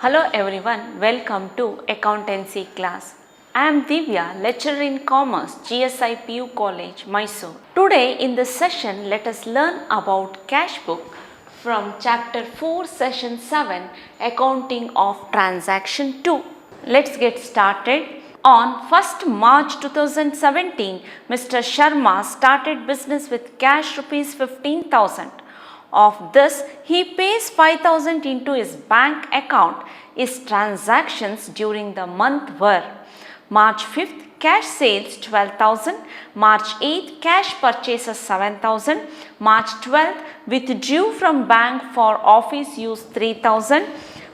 Hello everyone, welcome to accountancy class. I am Divya, lecturer in commerce, GSI PU College, Mysore. Today in this session, let us learn about cash book from chapter 4, session 7, accounting of transaction 2. Let's get started. On 1st March 2017, Mr. Sharma started business with cash rupees 15,000. Of this, he pays 5,000 into his bank account. His transactions during the month were March 5th, cash sales 12,000, March 8th, cash purchases 7,000, March 12th, withdrew from bank for office use 3,000,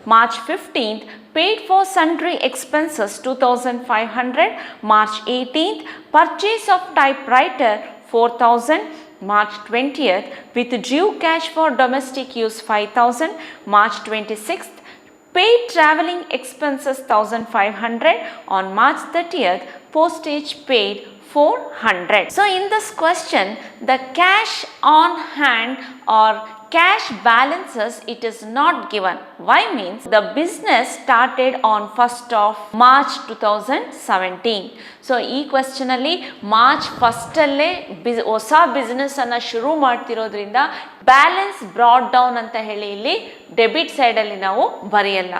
March 15th, paid for sundry expenses 2,500, March 18th, purchase of typewriter 4,000, March 20th, withdrew cash for domestic use 5,000, March 26th, paid travelling expenses 1,500, on March 30th, postage paid 400. So in this question, the cash on hand or cash balances, it is not given. Why means the business started on 1st of March 2017. So ಈ question ಅಲ್ಲಿ March first ಅಲ್ಲೇ ಹೊಸ business ಅನ್ನ ಶುರು ಮಾಡ್ತಿರೋದ್ರಿಂದ balance brought down ಅಂತ ಹೇಳಿ ಇಲ್ಲಿ debit side ಅಲ್ಲಿ ನಾವು ಬರೆಯಲ್ಲ.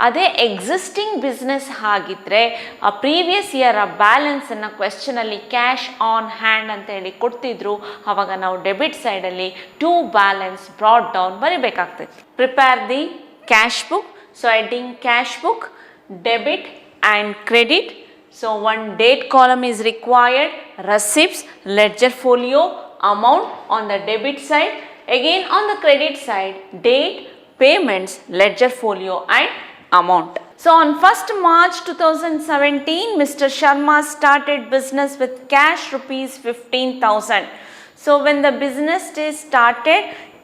ಅದೇ ಎಕ್ಸಿಸ್ಟಿಂಗ್ ಬಿಸ್ನೆಸ್ ಆಗಿದ್ರೆ ಆ ಪ್ರೀವಿಯಸ್ ಇಯರ್ ಆ ಬ್ಯಾಲೆನ್ಸ್ ಅನ್ನ ಕ್ವೆಶ್ಚನ್ ಅಲ್ಲಿ ಕ್ಯಾಶ್ ಆನ್ ಹ್ಯಾಂಡ್ ಅಂತ ಹೇಳಿ ಕೊಡ್ತಿದ್ರು. ಅವಾಗ ನಾವು ಡೆಬಿಟ್ ಸೈಡ್ ಅಲ್ಲಿ ಟು ಬ್ಯಾಲೆನ್ಸ್ ಬ್ರಾಡ್ ಡೌನ್ ಬರಿಬೇಕಾಗ್ತದೆ. Prepare the cash book. So heading cash book, debit and credit. So one date column is required, receipts, ledger folio, amount on the debit side. Again on the credit side, date, payments, ledger folio and amount. So on 1st March 2017, Mr. Sharma started business with cash rupees 15,000. So when the business is started,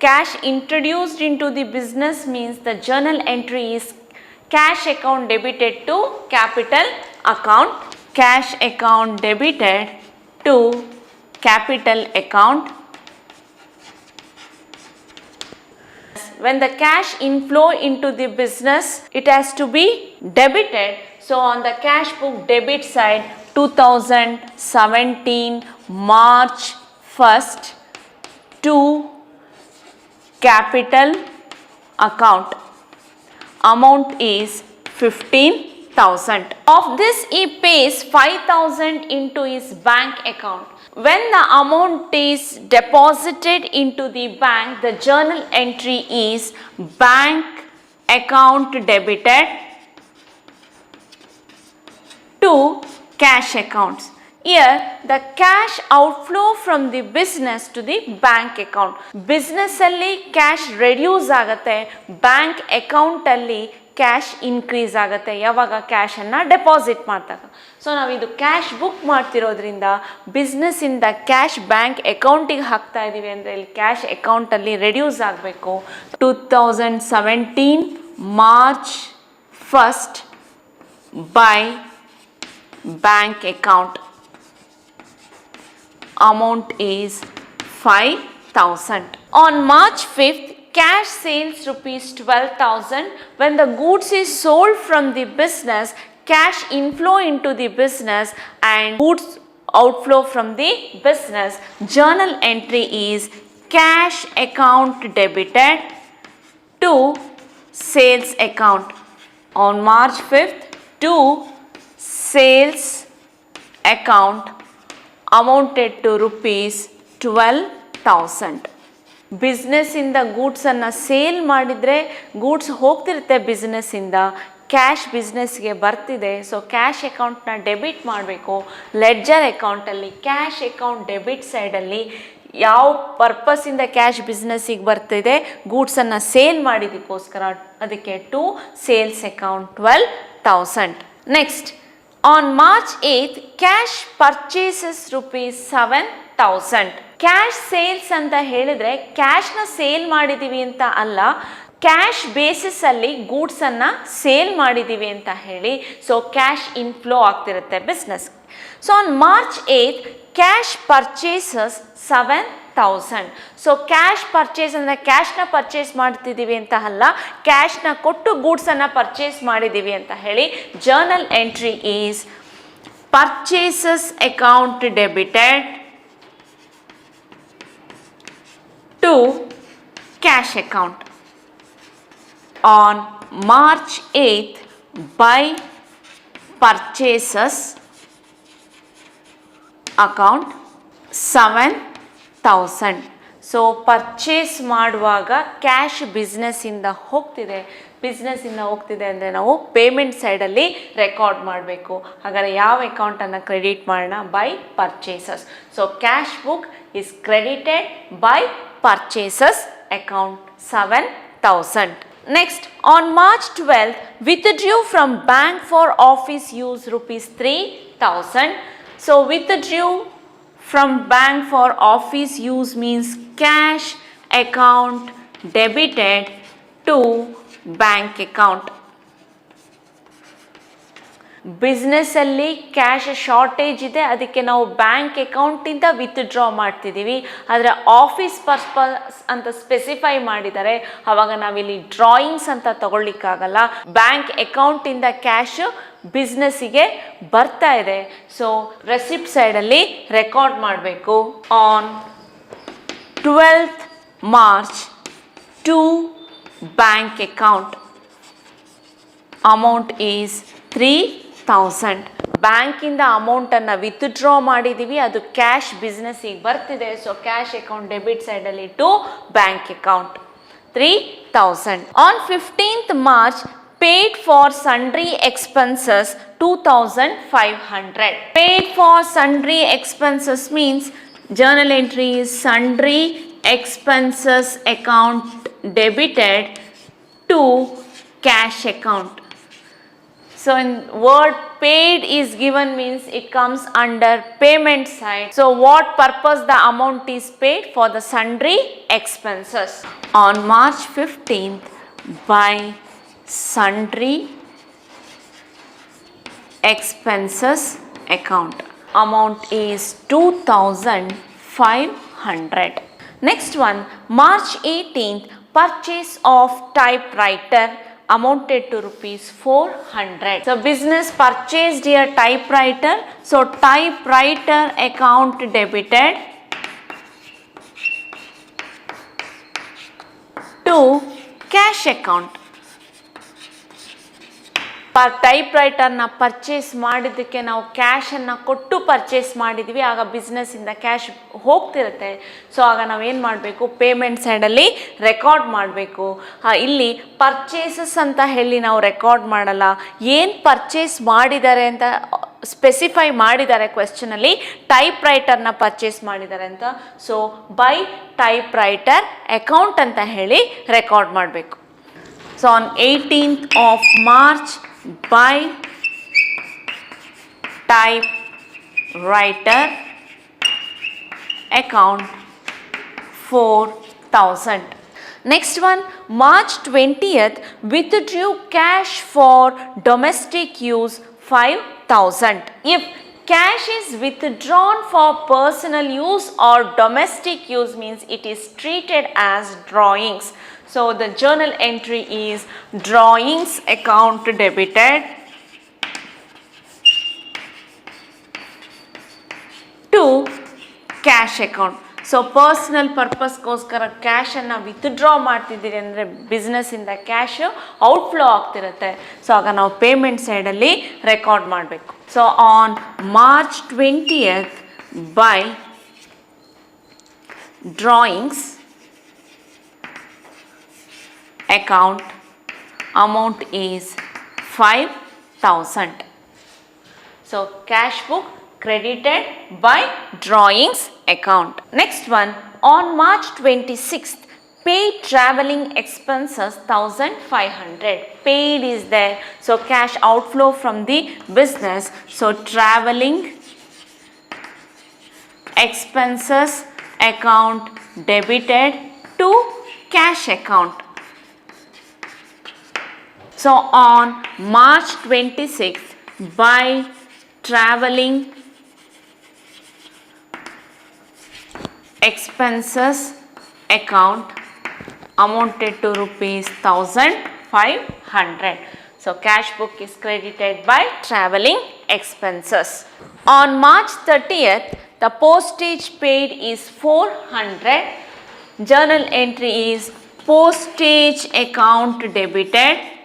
cash introduced into the business means the journal entry is cash account debited to capital account. Cash account debited to capital account. When the cash inflow into the business, it has to be debited. So on the cash book debit side, 2017 March 1st to capital account. Amount is 15,000. Of this, he pays 5,000 into his bank account. When the amount is deposited into the bank, the journal entry is bank account debited to cash accounts. Here the cash outflow from the business to the bank account. Business ಅಲ್ಲಿ cash reduce ಆಗುತ್ತೆ, bank account ಅಲ್ಲಿ cash increase ಆಗುತ್ತೆ ಯಾವಾಗ ಕ್ಯಾಶನ್ನು deposit ಮಾಡಿದಾಗ. So ನಾವಿದು cash book ಮಾಡ್ತಿರೋದ್ರಿಂದ ಬಿಸ್ನೆಸ್ಸಿಂದ ಕ್ಯಾಶ್ ಬ್ಯಾಂಕ್ ಅಕೌಂಟಿಗೆ ಹಾಕ್ತಾ ಇದ್ದೀವಿ ಅಂದರೆ ಇಲ್ಲಿ ಕ್ಯಾಶ್ ಅಕೌಂಟಲ್ಲಿ ರೆಡ್ಯೂಸ್ ಆಗಬೇಕು. 2017 March 1st by bank account. Amount is 5,000. On March 5th, cash sales rupees 12,000. When the goods is sold from the business, cash inflow into the business and goods outflow from the business, journal entry is cash account debited to sales account. On March 5th to sales account amounted to rupees 12,000. ಬಿಸ್ನೆಸ್ಸಿಂದ ಗೂಡ್ಸನ್ನು sale ಮಾಡಿದರೆ goods ಹೋಗ್ತಿರುತ್ತೆ ಬಿಸ್ನೆಸ್ಸಿಂದ, cash ಬಿಸ್ನೆಸ್ಗೆ ಬರ್ತಿದೆ. So cash ಅಕೌಂಟ್ನ debit ಮಾಡಬೇಕು. Ledger ಅಕೌಂಟಲ್ಲಿ cash account debit ಸೈಡಲ್ಲಿ ಯಾವ ಪರ್ಪಸ್ಸಿಂದ cash ಬಿಸ್ನೆಸ್ಸಿಗೆ ಬರ್ತಿದೆ, ಗೂಡ್ಸನ್ನು sale ಮಾಡಿದ್ದಕ್ಕೋಸ್ಕರ, ಅದಕ್ಕೆ to sales account 12,000. Next on March 8th, cash purchases rupees 7,000. Cash sales ಅಂತ ಹೇಳಿದರೆ ಕ್ಯಾಶ್ನ ಸೇಲ್ ಮಾಡಿದ್ದೀವಿ ಅಂತ ಅಲ್ಲ, ಕ್ಯಾಶ್ ಬೇಸಿಸಲ್ಲಿ ಗೂಡ್ಸನ್ನು ಸೇಲ್ ಮಾಡಿದ್ದೀವಿ ಅಂತ ಹೇಳಿ, ಸೊ ಕ್ಯಾಶ್ ಇನ್ಫ್ಲೋ ಆಗ್ತಿರುತ್ತೆ business. So on March 8th cash purchases 7,000. So cash purchase ಅಂದರೆ ಕ್ಯಾಶ್ನ ಪರ್ಚೇಸ್ ಮಾಡ್ತಿದ್ದೀವಿ ಅಂತ ಅಲ್ಲ, ಕ್ಯಾಶ್ನ ಕೊಟ್ಟು ಗೂಡ್ಸನ್ನು ಪರ್ಚೇಸ್ ಮಾಡಿದ್ದೀವಿ ಅಂತ ಹೇಳಿ. Journal entry is purchases account debited to cash account. On March 8th, by purchases account 7,000. So purchase ಮಾಡುವಾಗ ಕ್ಯಾಶ್ ಬಿಸ್ನೆಸ್ಸಿಂದ ಹೋಗ್ತಿದೆ ಅಂದರೆ ನಾವು ಪೇಮೆಂಟ್ ಸೈಡಲ್ಲಿ ರೆಕಾರ್ಡ್ ಮಾಡಬೇಕು. ಹಾಗಾದರೆ ಯಾವ ಅಕೌಂಟನ್ನು ಕ್ರೆಡಿಟ್ ಮಾಡೋಣ? By purchases. So cash book is credited by purchases account 7,000. Next, on March 12th, withdrew from bank for office use rupees 3,000. So withdrew from bank for office use means cash account debited to bank account. ಬಿಸ್ನೆಸ್ಸಲ್ಲಿ cash shortage ಇದೆ, ಅದಕ್ಕೆ ನಾವು bank ಅಕೌಂಟಿಂದ withdraw ಮಾಡ್ತಿದ್ದೀವಿ. ಆದರೆ office purpose ಅಂತ specify ಮಾಡಿದ್ದಾರೆ, ಆವಾಗ ನಾವಿಲ್ಲಿ ಡ್ರಾಯಿಂಗ್ಸ್ ಅಂತ ತಗೊಳ್ಳಿಕ್ಕಾಗಲ್ಲ. ಬ್ಯಾಂಕ್ ಅಕೌಂಟಿಂದ ಕ್ಯಾಶ್ ಬಿಸ್ನೆಸ್ಸಿಗೆ ಬರ್ತಾ ಇದೆ, ಸೊ ರೆಸಿಪ್ಟ್ ಸೈಡಲ್ಲಿ ರೆಕಾರ್ಡ್ ಮಾಡಬೇಕು. On 12th March to bank account amount is 3,000. ಬ್ಯಾಂಕಿಂದ ಅಮೌಂಟನ್ನು ವಿತ್ಡ್ರಾ ಮಾಡಿದ್ದೀವಿ, ಅದು ಕ್ಯಾಶ್ ಬಿಸ್ನೆಸ್ಸಿಗೆ ಬರ್ತಿದೆ, ಸೊ ಕ್ಯಾಶ್ ಅಕೌಂಟ್ ಡೆಬಿಟ್ ಸೈಡಲ್ಲಿ to bank account 3,000. On 15th March paid for sundry expenses 2,500. Paid for sundry expenses means journal entry is sundry expenses account debited to cash account. So in word paid is given means it comes under payment side. So what purpose the amount is paid? For the sundry expenses. On March 15th by sundry expenses account amount is 2,500. Next one, March 18th purchase of typewriter amounted to rupees 400. So business purchased a typewriter, so typewriter account debited to cash account. ಟೈಪ್ ರೈಟರ್ನ purchase ಮಾಡಿದ್ದಕ್ಕೆ ನಾವು ಕ್ಯಾಶನ್ನು ಕೊಟ್ಟು purchase ಮಾಡಿದ್ವಿ, ಆಗ ಬಿಸ್ನೆಸ್ಸಿಂದ cash ಹೋಗ್ತಿರುತ್ತೆ. So ಆಗ ನಾವೇನು ಮಾಡಬೇಕು? ಪೇಮೆಂಟ್ ಸೈಡಲ್ಲಿ ರೆಕಾರ್ಡ್ ಮಾಡಬೇಕು. ಇಲ್ಲಿ ಪರ್ಚೇಸಸ್ ಅಂತ ಹೇಳಿ ನಾವು ರೆಕಾರ್ಡ್ ಮಾಡಲ್ಲ, ಏನು ಪರ್ಚೇಸ್ ಮಾಡಿದ್ದಾರೆ ಅಂತ ಸ್ಪೆಸಿಫೈ ಮಾಡಿದ್ದಾರೆ ಕ್ವೆಶ್ಚನಲ್ಲಿ, ಟೈಪ್ ರೈಟರ್ನ ಪರ್ಚೇಸ್ ಮಾಡಿದ್ದಾರೆ ಅಂತ. So by type writer account ಅಂತ ಹೇಳಿ ರೆಕಾರ್ಡ್ ಮಾಡಬೇಕು. So on 18th of March by typewriter account 4,000. Next one, March 20th withdrew cash for domestic use 5,000. If cash is withdrawn for personal use or domestic use means it is treated as drawings. So the journal entry is drawings account debited to cash account. So personal ಪರ್ಪಸ್ಗೋಸ್ಕರ ಕ್ಯಾಶನ್ನು withdraw ಮಾಡ್ತಿದ್ದೀರಿ ಅಂದರೆ ಬಿಸ್ನೆಸ್ಸಿಂದ cash outflow ಆಗ್ತಿರುತ್ತೆ, so ಆಗ ನಾವು payment ಸೈಡಲ್ಲಿ record ಮಾಡಬೇಕು. So on March 20th by drawings account amount is 5,000. So cash book credited by drawings account. Next one, on March 26th paid traveling expenses 1,500. Paid is there, so cash outflow from the business, so traveling expenses account debited to cash account. So on March 26th, by traveling expenses account amounted to rupees 1500. So cash book is credited by traveling expenses. On March 30th, the postage paid is 400. Journal entry is postage account debited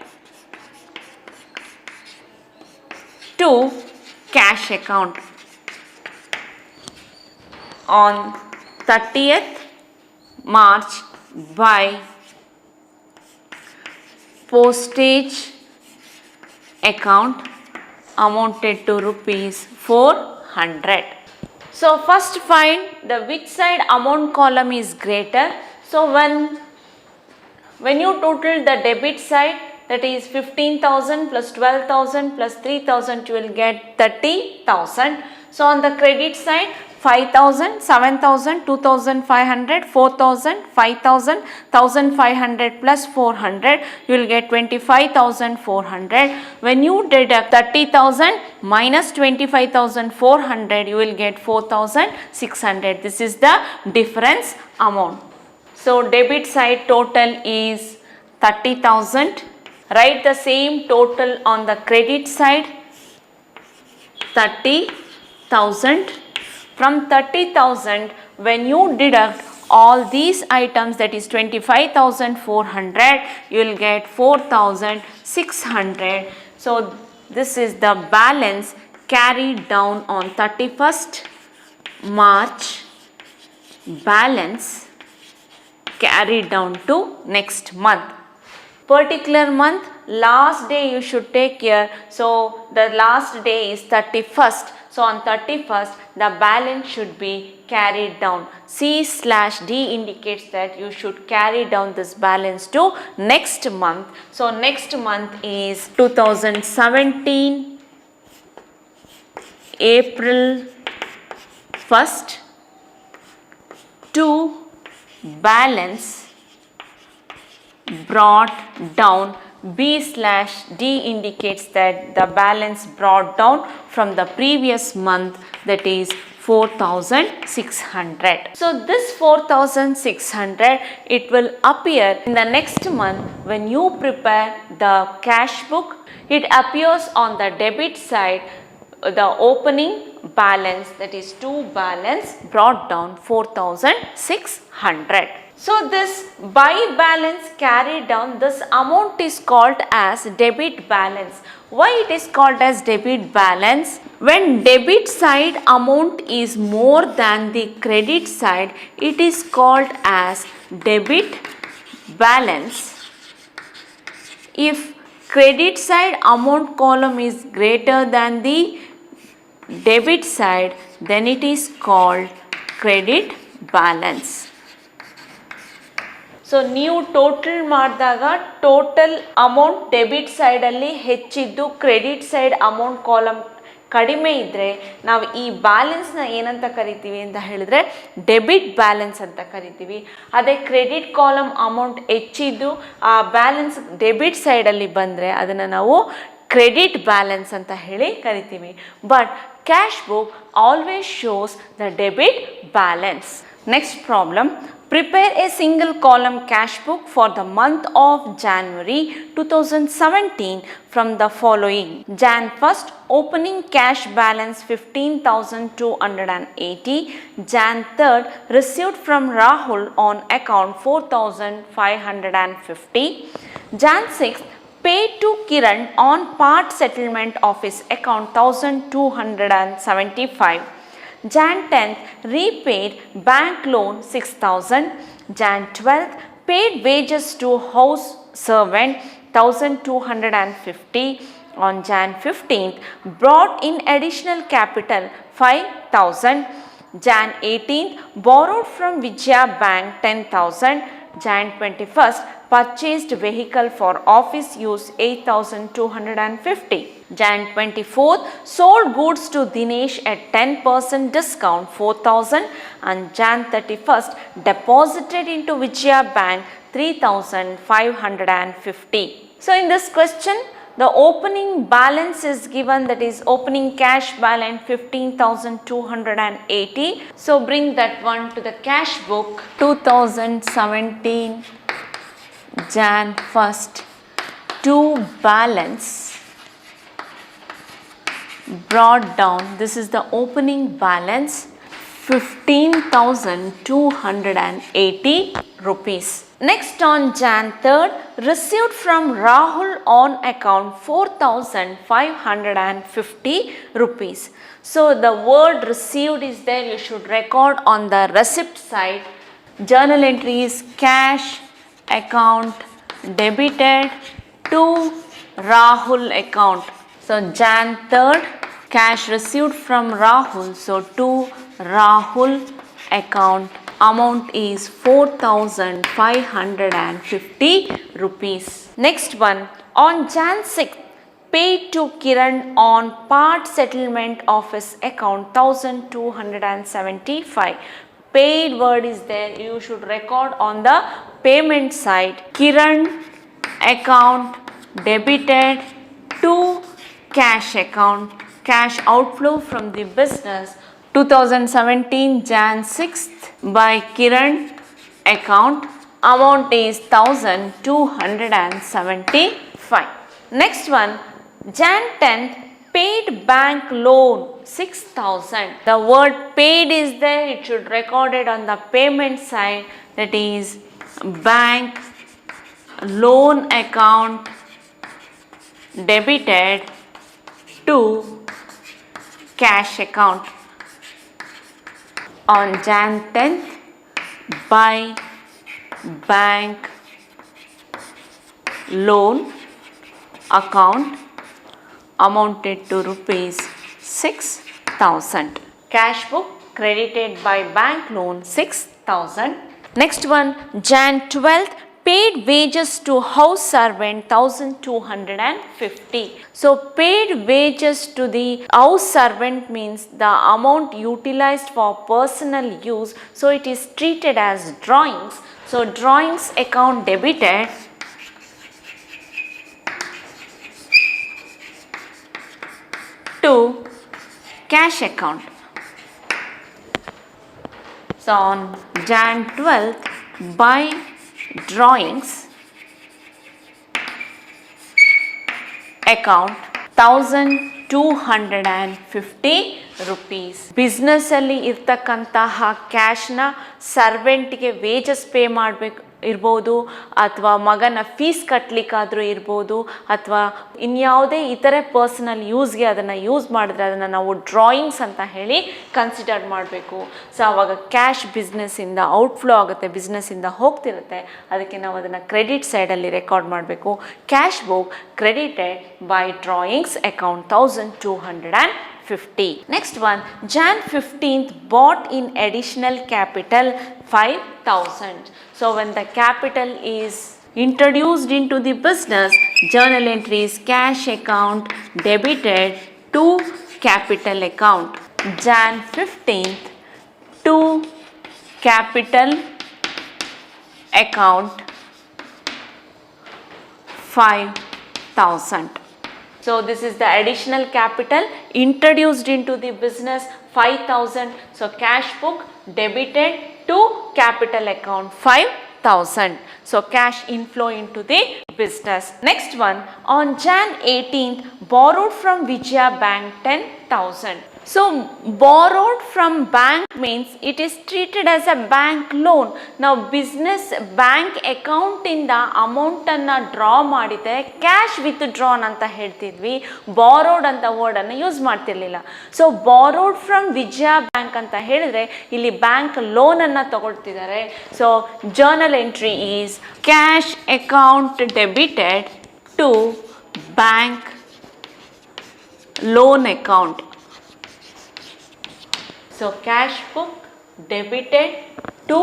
to cash account. On 30th March, by postage account amounted to rupees 400. So first find the which side amount column is greater. So when you total the debit side, that is 15,000 plus 12,000 plus 3,000, you will get 30,000. So on the credit side, 5,000, 7,000, 2,500, 4,000, 5,000, 1,500 plus 400, you will get 25,400. When you deduct 30,000 minus 25,400, you will get 4,600. This is the difference amount. So debit side total is 30,000. Write the same total on the credit side, 30,000. From 30,000, when you deduct all these items, that is 25,400, you will get 4,600. So this is the balance carried down on 31st March, balance carried down to next month. Particular month, last day you should take care. So the last day is 31st. So on 31st, the balance should be carried down. C/D indicates that you should carry down this balance to next month. So next month is 2017 April 1st to balance brought down. B/D indicates that the balance brought down from the previous month, that is 4,600. So this 4,600, it will appear in the next month when you prepare the cash book. It appears on the debit side, the opening balance, that is to balance brought down 4,600. So this by balance carried down, this amount is called as debit balance. Why it is called as debit balance? When debit side amount is more than the credit side, it is called as debit balance. If credit side amount column is greater than the debit side, then it is called credit balance. So ನೀವು total ಮಾಡಿದಾಗ total amount debit ಸೈಡಲ್ಲಿ ಹೆಚ್ಚಿದ್ದು credit side amount column ಕಡಿಮೆ ಇದ್ದರೆ ನಾವು ಈ ಬ್ಯಾಲೆನ್ಸ್ನ ಏನಂತ ಕರಿತೀವಿ ಅಂತ ಹೇಳಿದ್ರೆ ಡೆಬಿಟ್ ಬ್ಯಾಲೆನ್ಸ್ ಅಂತ ಕರಿತೀವಿ. ಅದೇ ಕ್ರೆಡಿಟ್ ಕಾಲಮ್ ಅಮೌಂಟ್ ಹೆಚ್ಚಿದ್ದು ಆ ಬ್ಯಾಲೆನ್ಸ್ ಡೆಬಿಟ್ ಸೈಡಲ್ಲಿ ಬಂದರೆ ಅದನ್ನು ನಾವು ಕ್ರೆಡಿಟ್ ಬ್ಯಾಲೆನ್ಸ್ ಅಂತ ಹೇಳಿ ಕರಿತೀವಿ. But cash book always shows the debit balance. Next problem. Prepare a single column cash book for the month of January 2017 from the following. Jan 1st, opening cash balance 15,280. Jan 3rd, received from Rahul on account 4,550. Jan 6th, paid to Kiran on part settlement of his account 1,275. Jan 10th, repaid bank loan 6,000. Jan 12th, paid wages to house servant 1,250. On Jan 15th, brought in additional capital 5,000. Jan 18th, borrowed from Vijaya Bank 10,000. Jan 21st, purchased vehicle for office use 8,250. Jan 24th, sold goods to Dinesh at 10% discount 4,000. And Jan 31st, deposited into Vijaya Bank 3,550. So in this question, the opening balance is given, that is opening cash balance 15,280. So bring that one to the cash book. 2017 Jan 1st to balance brought down. This is the opening balance 15,280 rupees. Next, on Jan 3rd, received from Rahul on account 4,550 rupees. So the word received is there, you should record on the receipt side. Journal entry is cash account debited to Rahul account. So Jan 3rd, cash received from Rahul, so to Rahul account, amount is 4,550 rupees. Next one, on Jan 6th, paid to Kiran on part settlement of his account 1,275. Paid word is there, you should record on the payment side. Kiran account debited to cash account, cash outflow from the business 2017 Jan 6th by Kiran account, amount is 1,275. Next one, Jan 10th, paid bank loan 6,000. The word paid is there, it should record it on the payment side, that is bank loan account debited to cash account. On Jan 10th, by bank loan account, amounted to rupees 6,000. Cash book credited by bank loan 6,000. Next one, Jan 12th, paid wages to house servant 1,250. So paid wages to the house servant means the amount utilized for personal use, so it is treated as drawings. So drawings account debited to cash account. So on Jan 12th, by drawings account 1,250 rupees. Business ಅಲ್ಲಿ ಇರ್ತಕ್ಕಂತಹ ಕ್ಯಾಶ್ನ ಸರ್ವೆಂಟ್ಗೆ wages pay ಮಾಡಬೇಕು ಇರ್ಬೋದು, ಅಥವಾ ಮಗನ fees ಕಟ್ಟಲಿಕ್ಕಾದರೂ ಇರ್ಬೋದು, ಅಥವಾ ಇನ್ಯಾವುದೇ ಇತರೆ ಪರ್ಸನಲ್ ಯೂಸ್ಗೆ ಅದನ್ನು ಯೂಸ್ ಮಾಡಿದ್ರೆ ಅದನ್ನು ನಾವು ಡ್ರಾಯಿಂಗ್ಸ್ ಅಂತ ಹೇಳಿ ಕನ್ಸಿಡರ್ ಮಾಡಬೇಕು. ಸೊ ಆವಾಗ ಕ್ಯಾಶ್ ಬಿಸ್ನೆಸ್ಸಿಂದ ಔಟ್ಫ್ಲೋ ಆಗುತ್ತೆ, ಬಿಸ್ನೆಸ್ಸಿಂದ ಹೋಗ್ತಿರುತ್ತೆ, ಅದಕ್ಕೆ ನಾವು ಅದನ್ನು ಕ್ರೆಡಿಟ್ ಸೈಡಲ್ಲಿ ರೆಕಾರ್ಡ್ ಮಾಡಬೇಕು. Cash book credited by drawings account 1,250. Next one, Jan 15th, bought in additional capital 5,000. So when the capital is introduced into the business, journal entry is cash account debited to capital account. Jan 15th to capital account 5,000. So this is the additional capital introduced into the business 5,000. So cash book debited to capital account 5,000. So cash inflow into the business. Next one, on Jan 18th, borrowed from Vijaya Bank 10,000. So borrowed from bank means it is treated as a bank loan. Now business bank account inda amount anna draw ಮಾಡಿದೆ, cash withdrawn ಅಂತ ಹೇಳ್ತಿದ್ವಿ, borrowed ಅಂತ word ಅನ್ನು use ಮಾಡ್ತಿರ್ಲಿಲ್ಲ. So borrowed from Vijaya bank ಅಂತ ಹೇಳಿದ್ರೆ ಇಲ್ಲಿ bank loan ಅನ್ನ ತಗೊಳ್ತಿದ್ದಾರೆ. So journal entry is cash account debited to bank loan account. So cash book debited to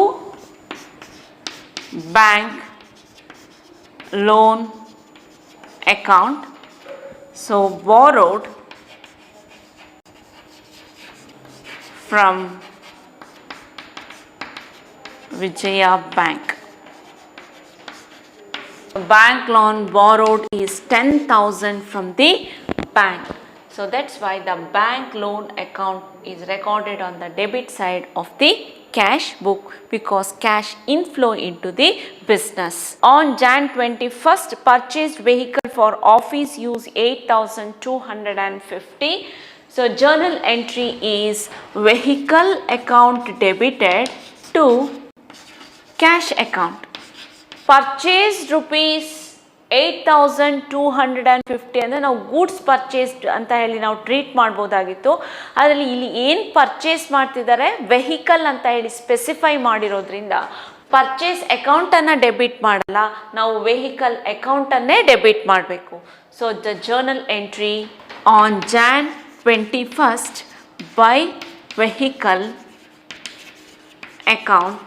bank loan account. So borrowed from Vijaya Bank. Bank loan borrowed is 10,000 from the bank. So that's why the bank loan account is recorded on the debit side of the cash book, because cash inflow into the business. On Jan 21st, purchased vehicle for office use 8,250. So journal entry is vehicle account debited to cash account. Purchased rupees 8,250 ಅಂದರೆ ನಾವು goods purchased ಅಂತ ಹೇಳಿ ನಾವು treat ಮಾಡ್ಬೋದಾಗಿತ್ತು. ಅದರಲ್ಲಿ ಇಲ್ಲಿ ಏನು purchase ಮಾಡ್ತಿದ್ದಾರೆ vehicle ಅಂತ ಹೇಳಿ ಸ್ಪೆಸಿಫೈ ಮಾಡಿರೋದ್ರಿಂದ ಪರ್ಚೇಸ್ ಅಕೌಂಟನ್ನು ಡೆಬಿಟ್ ಮಾಡಲ್ಲ, ನಾವು ವೆಹಿಕಲ್ ಅಕೌಂಟನ್ನೇ ಡೆಬಿಟ್ ಮಾಡಬೇಕು. So the journal entry on Jan 21st by vehicle account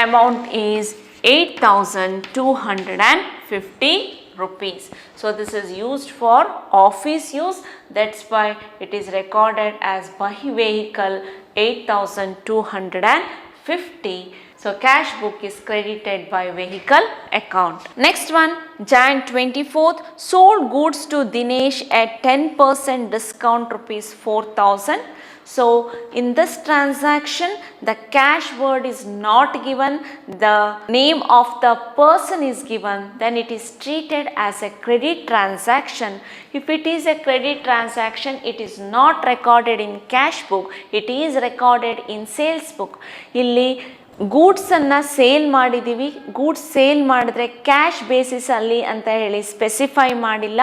amount is 8,250 rupees. So this is used for office use, that's why it is recorded as by vehicle 8,250. So cash book is credited by vehicle account. Next one, Jan 24th, sold goods to Dinesh at 10% discount rupees 4,000. So in this transaction, the cash word is not given, the name of the person is given, then it is treated as a credit transaction. If it is a credit transaction, it is not recorded in cash book, it is recorded in sales book. Illi ಗೂಡ್ಸನ್ನು sale ಮಾಡಿದ್ದೀವಿ, goods sale ಮಾಡಿದ್ರೆ cash ಬೇಸಿಸಲ್ಲಿ ಅಂತ ಹೇಳಿ specify ಮಾಡಿಲ್ಲ,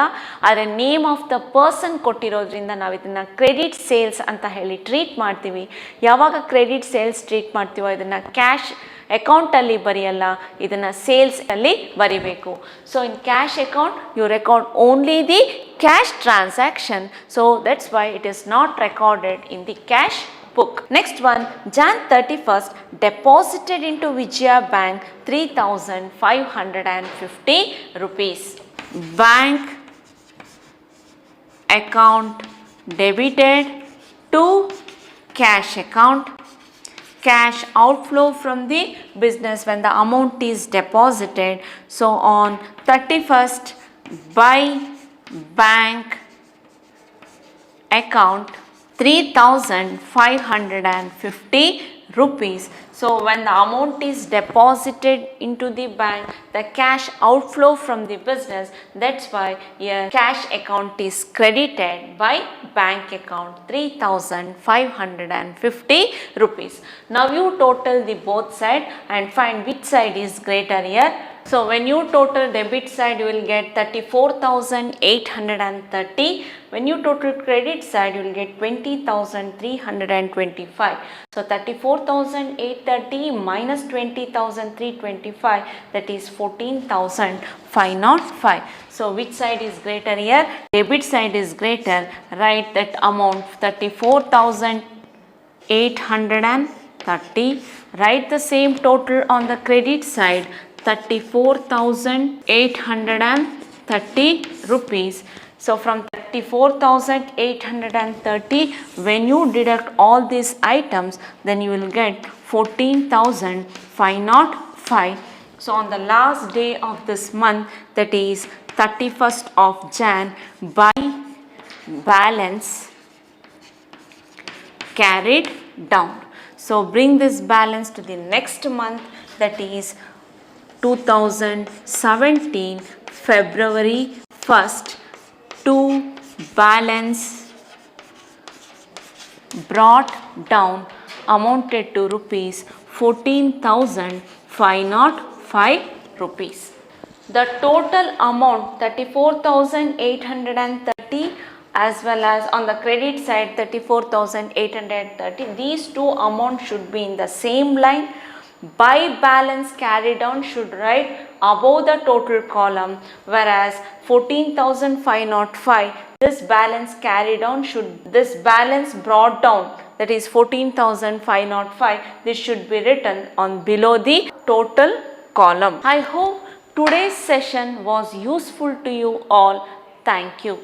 ಆದರೆ name of the person ಕೊಟ್ಟಿರೋದ್ರಿಂದ ನಾವು ಇದನ್ನು ಕ್ರೆಡಿಟ್ ಸೇಲ್ಸ್ ಅಂತ ಹೇಳಿ ಟ್ರೀಟ್ ಮಾಡ್ತೀವಿ. ಯಾವಾಗ ಕ್ರೆಡಿಟ್ ಸೇಲ್ಸ್ ಟ್ರೀಟ್ ಮಾಡ್ತೀವೋ ಇದನ್ನು ಕ್ಯಾಶ್ ಅಕೌಂಟಲ್ಲಿ ಬರೆಯಲ್ಲ, ಇದನ್ನು ಸೇಲ್ಸಲ್ಲಿ ಬರಿಬೇಕು. So in cash account U record only the cash transaction, so that's why it is not recorded in the cash book. Next one, Jan 31st, deposited into Vijaya Bank 3,550 rupees. Bank account debited to cash account. Cash outflow from the business when the amount is deposited. So on 31st, by bank account 3,550 rupees. So when the amount is deposited into the bank, the cash outflow from the business, that's why your cash account is credited by bank account 3,550 rupees. Now you total the both side and find which side is greater here. So when you total debit side, you will get 34,830. When you total credit side, you will get 20,325. So 34,830 minus 20,325, that is 14,505. So which side is greater here? Debit side is greater. Write that amount 34,830. Write the same total on the credit side, 34,830 rupees. So from 34,830, when you deduct all these items, then you will get 14,505. So on the last day of this month, that is 31st of Jan, by balance carried down. So bring this balance to the next month, that is 2017 February 1st, to balance brought down amounted to rupees 14,505 rupees. The total amount 34,830 as well as on the credit side 34,830, these two amounts should be in the same line. By balance carried down should write above the total column, whereas 14,505, this balance carried down should, this balance brought down, that is 14,505, this should be written on below the total column. I hope today's session was useful to you all. Thank you.